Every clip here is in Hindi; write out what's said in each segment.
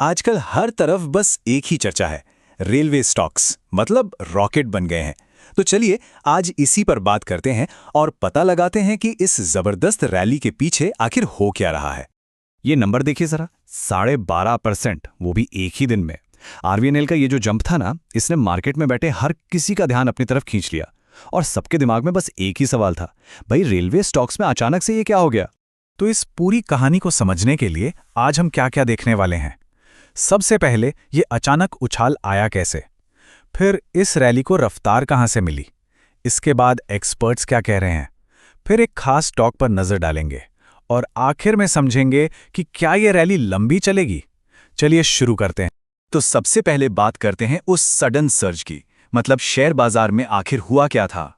आजकल हर तरफ बस एक ही चर्चा है, रेलवे स्टॉक्स, मतलब रॉकेट बन गए हैं। तो चलिए आज इसी पर बात करते हैं और पता लगाते हैं कि इस जबरदस्त रैली के पीछे आखिर हो क्या रहा है। ये नंबर देखिए जरा, 12.5%, वो भी एक ही दिन में। आरवीएनएल का ये जो जंप था ना, इसने मार्केट में बैठे हर किसी का ध्यान अपनी तरफ खींच लिया और सबके दिमाग में बस एक ही सवाल था, भाई रेलवे स्टॉक्स में अचानक से ये क्या हो गया। तो इस पूरी कहानी को समझने के लिए आज हम क्या क्या देखने वाले हैं। सबसे पहले ये अचानक उछाल आया कैसे, फिर इस रैली को रफ्तार कहां से मिली, इसके बाद एक्सपर्ट्स क्या कह रहे हैं, फिर एक खास स्टॉक पर नजर डालेंगे और आखिर में समझेंगे कि क्या ये रैली लंबी चलेगी। चलिए शुरू करते हैं। तो सबसे पहले बात करते हैं उस सडन सर्ज की, मतलब शेयर बाजार में आखिर हुआ क्या था।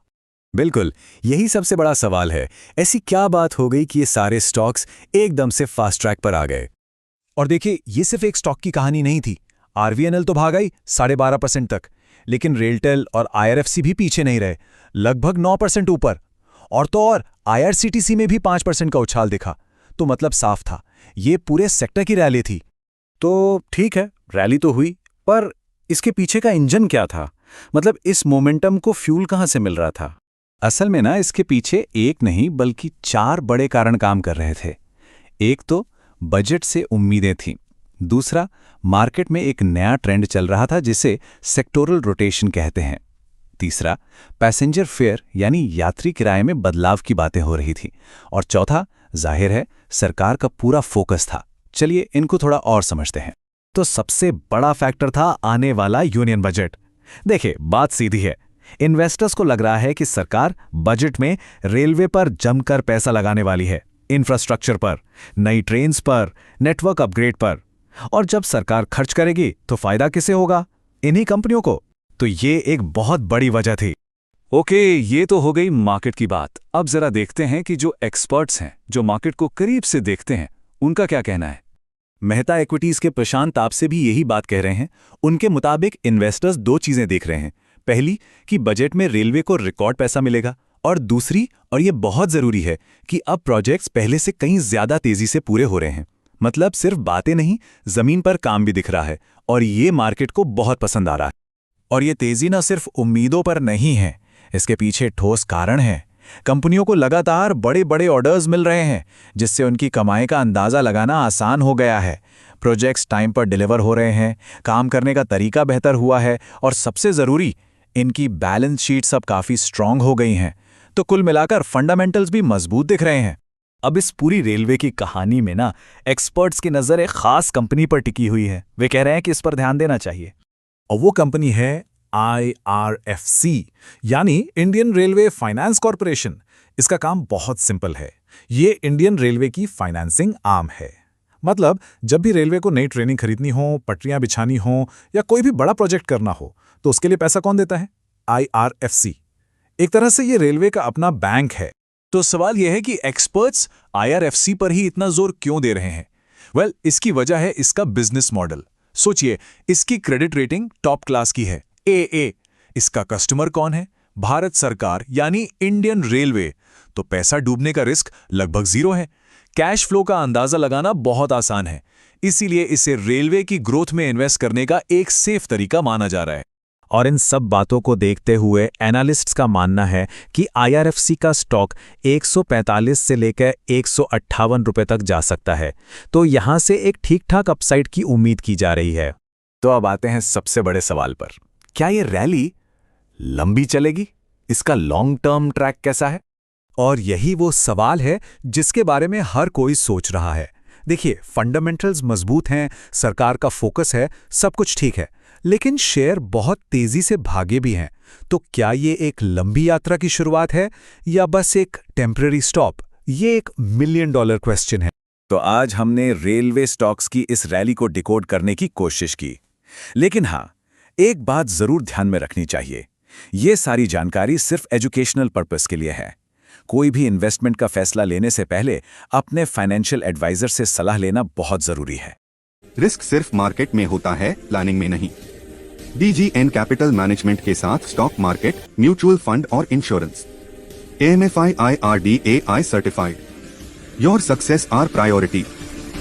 बिल्कुल, यही सबसे बड़ा सवाल है। ऐसी क्या बात हो गई कि ये सारे स्टॉक्स एकदम से फास्ट ट्रैक पर आ गए। और देखिए, ये सिर्फ एक स्टॉक की कहानी नहीं थी। आरवीएनएल तो भागा ही 12.5% तक, लेकिन रेलटेल और आईआरएफसी भी पीछे नहीं रहे, लगभग 9% ऊपर। और तो और आईआरसीटीसी में भी 5% का उछाल दिखा। तो मतलब साफ था, ये पूरे सेक्टर की रैली थी। तो ठीक है, रैली तो हुई, पर इसके पीछे का इंजन क्या था? मतलब इस मोमेंटम को फ्यूल कहां से मिल रहा था? असल में ना, इसके पीछे एक नहीं बल्कि 4 बड़े कारण काम कर रहे थे। एक तो बजट से उम्मीदें थीं, दूसरा मार्केट में एक नया ट्रेंड चल रहा था जिसे सेक्टोरल रोटेशन कहते हैं, तीसरा पैसेंजर फेयर यानी यात्री किराए में बदलाव की बातें हो रही थी, और चौथा जाहिर है सरकार का पूरा फोकस था। चलिए इनको थोड़ा और समझते हैं। तो सबसे बड़ा फैक्टर था आने वाला यूनियन बजट। देखिए, बात सीधी है, इन्वेस्टर्स को लग रहा है कि सरकार बजट में रेलवे पर जमकर पैसा लगाने वाली है, इंफ्रास्ट्रक्चर पर, नई ट्रेन्स पर, नेटवर्क अपग्रेड पर। और जब सरकार खर्च करेगी तो फायदा किसे होगा? इन्हीं कंपनियों को। तो ये एक बहुत बड़ी वजह थी। ओके, ये तो हो गई मार्केट की बात। अब जरा देखते हैं कि जो एक्सपर्ट्स हैं, जो मार्केट को करीब से देखते हैं, उनका क्या कहना है। मेहता इक्विटीज के प्रशांत आपसे भी यही बात कह रहे हैं। उनके मुताबिक इन्वेस्टर्स 2 चीजें देख रहे हैं। पहली कि बजट में रेलवे को रिकॉर्ड पैसा मिलेगा, और दूसरी, और ये बहुत जरूरी है, कि अब प्रोजेक्ट्स पहले से कहीं ज्यादा तेजी से पूरे हो रहे हैं। मतलब सिर्फ बातें नहीं, जमीन पर काम भी दिख रहा है, और ये मार्केट को बहुत पसंद आ रहा है। और ये तेजी न सिर्फ उम्मीदों पर नहीं है, इसके पीछे ठोस कारण है। कंपनियों को लगातार बड़े बड़े ऑर्डर्स मिल रहे हैं, जिससे उनकी कमाई का अंदाजा लगाना आसान हो गया है। प्रोजेक्ट्स टाइम पर डिलीवर हो रहे हैं, काम करने का तरीका बेहतर हुआ है, और सबसे जरूरी, इनकी बैलेंस शीट्स अब काफी स्ट्रांग हो गई हैं। तो कुल मिलाकर फंडामेंटल्स भी मजबूत दिख रहे हैं। अब इस पूरी रेलवे की कहानी में ना, एक्सपर्ट्स की नजर एक खास कंपनी पर टिकी हुई है। वे कह रहे हैं कि इस पर ध्यान देना चाहिए, और वो कंपनी है आईआरएफसी, यानी इंडियन रेलवे फाइनेंस कॉरपोरेशन। इसका काम बहुत सिंपल है। ये इंडियन रेलवे की फाइनेंसिंग आर्म है। मतलब जब भी रेलवे को नई ट्रेनिंग खरीदनी हो, पटरियां बिछानी हो, या कोई भी बड़ा प्रोजेक्ट करना हो, तो उसके लिए पैसा कौन देता है? आईआरएफसी। एक तरह से ये रेलवे का अपना बैंक है। तो सवाल यह है कि एक्सपर्ट्स आईआरएफसी पर ही इतना जोर क्यों दे रहे हैं? वेल, इसकी वजह है इसका बिजनेस मॉडल। सोचिए, इसकी क्रेडिट रेटिंग टॉप क्लास की है, AA। इसका कस्टमर कौन है? भारत सरकार, यानी इंडियन रेलवे। तो पैसा डूबने का रिस्क लगभग 0 है। कैश फ्लो का अंदाजा लगाना बहुत आसान है, इसीलिए इसे रेलवे की ग्रोथ में इन्वेस्ट करने का एक सेफ तरीका माना जा रहा है। और इन सब बातों को देखते हुए एनालिस्ट्स का मानना है कि आईआरएफसी का स्टॉक 145 से लेकर 158 रुपए तक जा सकता है। तो यहां से एक ठीक ठाक अपसाइड की उम्मीद की जा रही है। तो अब आते हैं सबसे बड़े सवाल पर, क्या ये रैली लंबी चलेगी? इसका लॉन्ग टर्म ट्रैक कैसा है? और यही वो सवाल है जिसके बारे में हर कोई सोच रहा है। देखिए, फंडामेंटल्स मजबूत हैं, सरकार का फोकस है, सब कुछ ठीक है, लेकिन शेयर बहुत तेजी से भागे भी हैं। तो क्या ये एक लंबी यात्रा की शुरुआत है या बस एक टेम्पररी स्टॉप? ये एक $1 मिलियन क्वेश्चन है। तो आज हमने रेलवे स्टॉक्स की इस रैली को डिकोड करने की कोशिश की, लेकिन हाँ, एक बात जरूर ध्यान में रखनी चाहिए। ये सारी जानकारी सिर्फ एजुकेशनल पर्पस के लिए है। कोई भी इन्वेस्टमेंट का फैसला लेने से पहले अपने फाइनेंशियल एडवाइजर से सलाह लेना बहुत जरूरी है। रिस्क सिर्फ मार्केट में होता है, प्लानिंग में नहीं। DGN कैपिटल मैनेजमेंट के साथ स्टॉक मार्केट, म्यूचुअल फंड और insurance. AMFI IRDAI certified. Your success are priority.